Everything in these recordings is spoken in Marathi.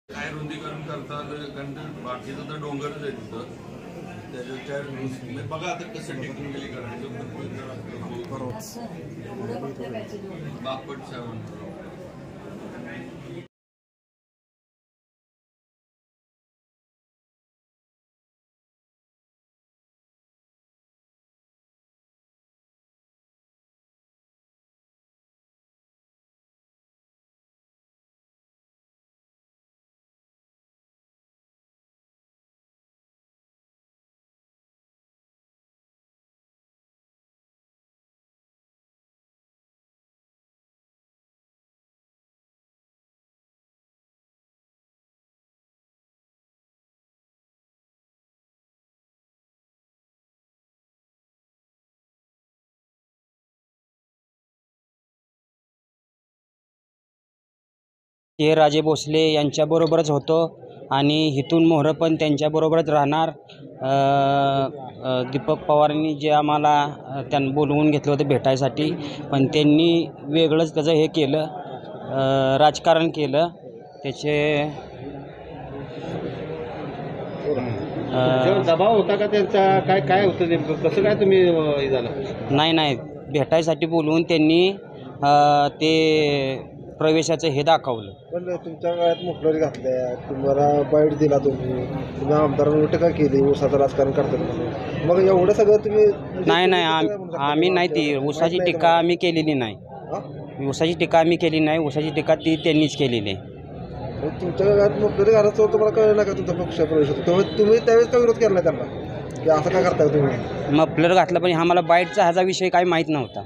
काय रुंदीकरण करतात कारण बाकीचं तर डोंगरच आहे तिथं त्याच्या बघा आता कसं टेक्निकली करायचं बापट सावंत हे राजे भोसले यांच्याबरोबरच होतो आणि इथून मोहरं पण त्यांच्याबरोबरच राहणार. दीपक पवारांनी जे आम्हाला त्यांना बोलवून घेतलं होतं भेटायसाठी, पण त्यांनी वेगळंच त्याचं हे केलं, राजकारण केलं. त्याचे दबाव होता का त्यांचा? काय काय होतं नेमकं? कसं काय तुम्ही हे झालं? नाही भेटायसाठी बोलवून त्यांनी ते प्रवेशाचं हे दाखवलं. पण तुमच्या काळात मुखलरी घातल्या, तुम्हाला बाईट दिला, तुम्ही आमदारांवर टीका केली, ऊसाचं राजकारण करतात म्हणून. मग एवढं सगळं तुम्ही नाही आम्ही नाही, ती ऊसाची टीका आम्ही केलेली नाही. ऊसाची टीका आम्ही केली नाही. ऊसाची टीका ती त्यांनीच केलेली आहे. तुमच्या काळात मुखलरी घालायचं तुम्हाला कळलं ना का तुमचा पक्ष प्रवेश होतो? तुम्ही त्यावेळेस का विरोध केला त्यांना की असं काय करताय तुम्ही? मफलर घातलं, पण आम्हाला बाईटचा ह्याचा विषय काही माहीत नव्हता.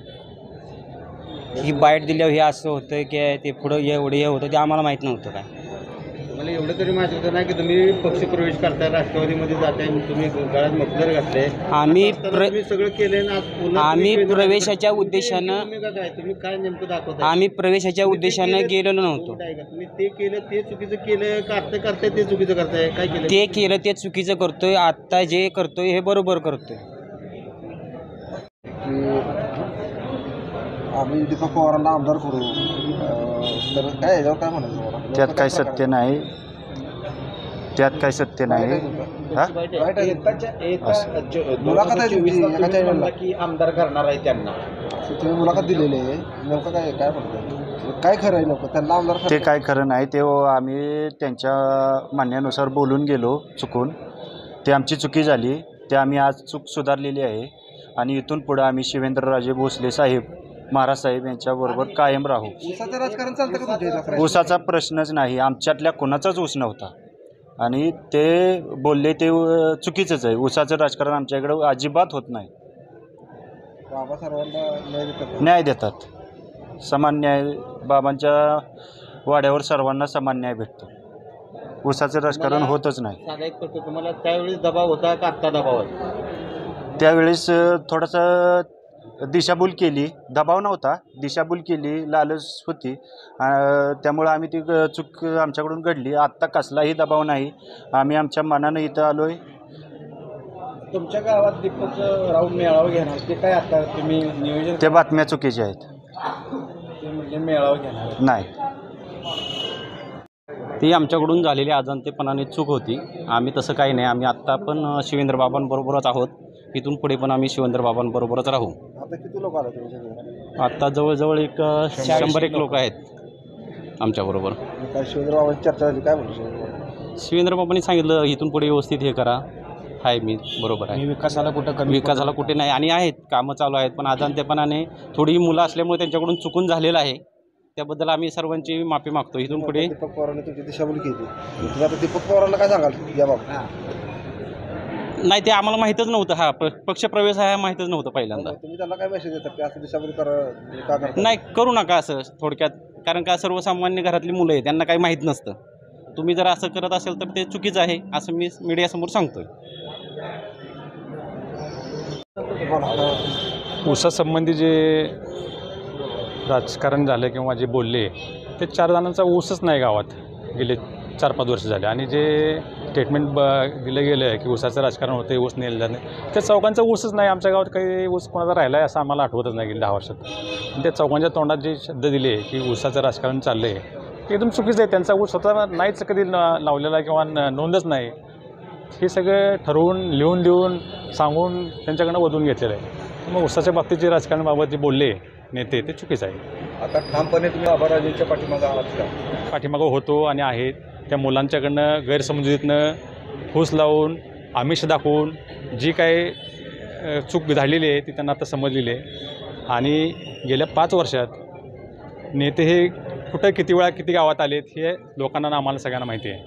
ही बाईट दिल्यावर हे असं होतं की ते पुढं एवढं हे होतं, ते आम्हाला माहीत नव्हतं. काय तुम्हाला एवढं तरी माहिती होतं ना की तुम्ही पक्ष प्रवेश करताय, राष्ट्रवादीमध्ये जाताय, तुम्ही गळ्यात मफलर घातले, आम्ही सगळं केलंय ना? आम्ही प्रवेशाच्या उद्देशानं तुम्ही काय नेमकं दाखवताय? आम्ही प्रवेशाच्या उद्देशानं गेलेलो नव्हतो. तुम्ही ते केलं ते चुकीचं केलं का आता करताय ते चुकीचं करताय? काय केलं? ते केलं ते चुकीचं करतोय. आत्ता जे करतोय हे बरोबर करतोय. आम्ही दीपक पवारांना आमदार करू तर काय याच्यावर काय म्हणायचं? त्यात काही सत्य नाही. त्यात काही सत्य नाही. की आमदार करणार आहे त्यांना तुम्ही मुलाखत दिलेली आहे, नेमकं काय काय म्हणतात? काय खरं आहे लोक त्यांना आमदार? ते काय खरं नाही. ते आम्ही त्यांच्या म्हणण्यानुसार बोलून गेलो चुकून. ते आमची चुकी झाली. ते आम्ही आज चूक सुधारलेली आहे आणि इथून पुढे आम्ही शिवेंद्रराजे भोसले साहेब, महाराज साहेब यांच्याबरोबर कायम राहू. ऊसाचं राजकारण चालतं का तुमच्या? ऊसाचा प्रश्नच नाही. आमच्यातल्या कोणाचाच ऊस नव्हता आणि ते बोलले ते चुकीचंच आहे. ऊसाचं राजकारण आमच्या इकडं अजिबात होत नाही. बाबा सर्वांना न्याय देतात. समान न्याय. बाबांच्या वाड्यावर सर्वांना समान न्याय भेटतो. ऊसाचं राजकारण होतच नाही. साधा एक करतो, तुम्हाला त्यावेळेस दबाव होता का आत्ता दबाव आहे? त्यावेळेस थोडासा दिशाभूल केली. दबाव नव्हता, दिशाभूल केली, लालच होती. त्यामुळं आम्ही ती चूक आमच्याकडून घडली. आत्ता कसलाही दबाव नाही. आम्ही आमच्या मनानं इथं आलो आहे. तुमच्या गावात दीपक राऊत मेळावा घेणार ते काय आता तुम्ही नियोजन? ते बातम्या चुकीच्या आहेत. ते म्हणजे मेळावा घेणार नाही. ती आमच्याकडून झालेली अजाणतेपणाने चूक होती. आम्ही तसं काही नाही. आम्ही आत्ता पण शिवेंद्र बाबांबरोबरच आहोत. इथून पुढे पण आम्ही शिवेंद्र बाबांबरोबरच राहू. आता किती लोक आले तुमच्या? आत्ता जवळजवळ एक 100 लोक आहेत आमच्याबरोबर. काय शिवेंद्र बाबांची चर्चा झाली? काय म्हणतो शिवेंद्र बाबांनी सांगितलं इथून पुढे व्यवस्थित हे करा. आहे मी बरोबर आहे. विकासाला कुठे नाही आणि आहेत कामं चालू आहेत, पण अजाणतेपणाने थोडी मुलं असल्यामुळे त्यांच्याकडून चुकून झालेलं आहे. त्याबद्दल आम्ही सर्वांची माफी मागतो. इथून पुढे दीपक पवारांनी तुमची दिशाभूल केली. तुम्ही आता दीपक पवारांना काय सांगाल या बाबतीत? नाही, ते आम्हाला माहीतच नव्हतं. हा पक्षप्रवेश आहे माहीतच नव्हतं पहिल्यांदा. तुम्ही त्यांना काय मेसेज देतात की असं दिशाभूल का करता? नाही, करू नका असं थोडक्यात. कारण का सर्वसामान्य घरातली मुलं आहे, त्यांना काही माहीत नसतं. तुम्ही जर असं करत असेल तर ते चुकीचं आहे असं मी मीडियासमोर सांगतोय. ऊसासंबंधी जे राजकारण झालं किंवा जे बोलले ते 4 जणांचा ऊसच नाही गावात गेले 4-5 वर्ष झाले. आणि जे स्टेटमेंट दिलं गेलं आहे की ऊसाचं राजकारण होतं, ऊस नेलं नाही. त्या चौकांचा ऊसच नाही. आमच्या गावात काही ऊस कोणाचा राहिला आहे असं आम्हाला आठवतच नाही गेली 10 वर्षात. आणि त्या चौकांच्या तोंडात जे शब्द दिले की ऊसाचं राजकारण चाललं आहे ते एकदम चुकीचं आहे. त्यांचा ऊस स्वतः नाहीच कधी लावलेला किंवा नोंदच नाही. हे सगळं ठरवून लिहून देऊन सांगून त्यांच्याकडनं वधून घेतलेलं आहे. मग ऊसाच्या बाबतीत जे राजकारणाबाबत जे बोलले नेते ते चुकीचं आहे. आता ठामपणे तुम्ही आबाराजेंच्या पाठीमागे आहात का? पाठीमागं होतो आणि आहेत. त्या मुलांच्याकडनं गैरसमजुतीतनं फूस लावून आमिष दाखवून जी काही चूक झालेली आहे ती त्यांना आता समजलेली आहे. आणि गेल्या 5 वर्षात नेते हे कुठं किती वेळा किती गावात आलेत हे लोकांना आम्हाला सगळ्यांना माहिती आहे.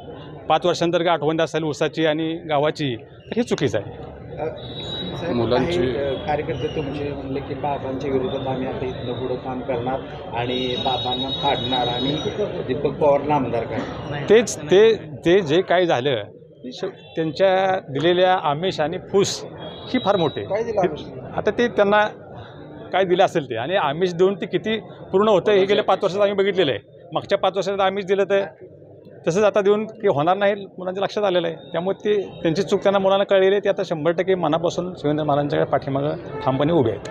5 वर्षांतर का आठवण असेल ऊसाची आणि गावाची तर हे चुकीचं आहे. मुलांची कार्यकर्ते तुमचे म्हणले की बाबांच्या विरोधात आम्ही आता इथनं पुढं काम करणार आणि बाबांना फाडणार आणि दीपक पवारला आमदार करणार. तेच ते जे काही झालं त्यांच्या दिलेल्या आमिष आणि फूस ही फार मोठी. आता ते त्यांना काय दिलं असेल ते आणि आमिष देऊन ते किती पूर्ण होतं हे गेल्या 5 वर्षात आम्ही बघितलेलं आहे. मागच्या 5 वर्षात आमिष दिलं तर तसंच आता देऊन की होणार नाही मुलांच्या लक्षात आलेलं आहे. त्यामुळे ते त्यांची चूक त्यांना मुलांना कळलेली आहे. ते आता 100% मनापासून शिवेंद्र महाराजांच्या पाठीमागं ठामपणे उभे आहेत.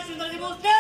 शिवाजी भोसले